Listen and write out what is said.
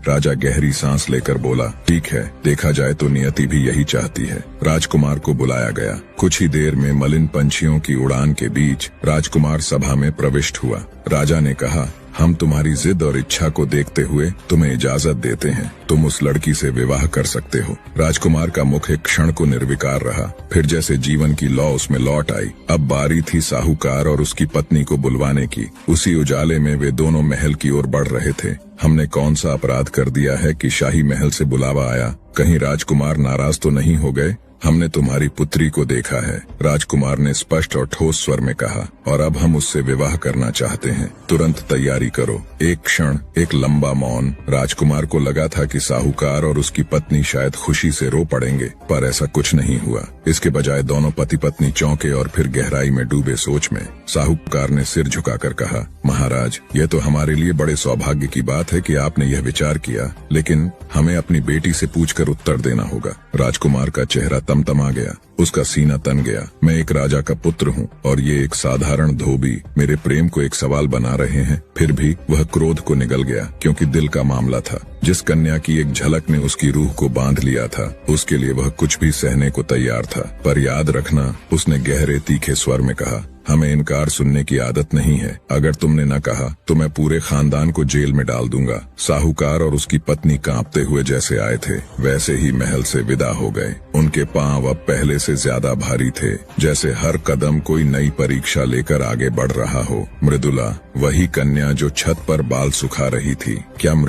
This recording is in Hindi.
राजा गहरी सांस लेकर बोला, ठीक है, देखा जाए तो नियति भी यही चाहती है। राजकुमार को बुलाया गया। कुछ ही देर में मलिन पंछियों की उड़ान के बीच राजकुमार सभा में प्रविष्ट हुआ। राजा ने कहा, हम तुम्हारी जिद और इच्छा को देखते हुए तुम्हें इजाजत देते हैं। तुम उस लड़की से विवाह कर सकते हो। राजकुमार का मुख एक क्षण को निर्विकार रहा, फिर जैसे जीवन की लौ उसमें लौट आई। अब बारी थी साहूकार और उसकी पत्नी को बुलवाने की। उसी उजाले में वे दोनों महल की ओर बढ़ रहे थे। हमने कौन सा अपराध कर दिया है कि शाही महल से बुलावा आया? कहीं राजकुमार नाराज तो नहीं हो गए? हमने तुम्हारी पुत्री को देखा है, राजकुमार ने स्पष्ट और ठोस स्वर में कहा, और अब हम उससे विवाह करना चाहते हैं। तुरंत तैयारी करो। एक क्षण, एक लंबा मौन। राजकुमार को लगा था कि साहूकार और उसकी पत्नी शायद खुशी से रो पड़ेंगे, पर ऐसा कुछ नहीं हुआ। इसके बजाय दोनों पति पत्नी चौंके और फिर गहराई में डूबे सोच में। साहूकार ने सिर झुकाकर कहा, महाराज, यह तो हमारे लिए बड़े सौभाग्य की बात है कि आपने यह विचार किया, लेकिन हमें अपनी बेटी से पूछकर उत्तर देना होगा। राजकुमार का चेहरा तमतमा गया, उसका सीना तन गया। मैं एक राजा का पुत्र हूँ और ये एक साधारण धोबी मेरे प्रेम को एक सवाल बना रहे हैं। फिर भी वह क्रोध को निगल गया, क्योंकि दिल का मामला था। जिस कन्या की एक झलक ने उसकी रूह को बांध लिया था, उसके लिए वह कुछ भी सहने को तैयार था। पर याद रखना, उसने गहरे तीखे स्वर में कहा, हमें इनकार सुनने की आदत नहीं है। अगर तुमने न कहा तो मैं पूरे खानदान को जेल में डाल दूंगा। साहूकार और उसकी पत्नी कांपते हुए जैसे आए थे, वैसे ही महल से विदा हो गए। उनके पांव अब पहले से ज्यादा भारी थे, जैसे हर कदम कोई नई परीक्षा लेकर आगे बढ़ रहा हो। मृदुला, वही कन्या जो छत पर बाल सुखा रही थी, क्या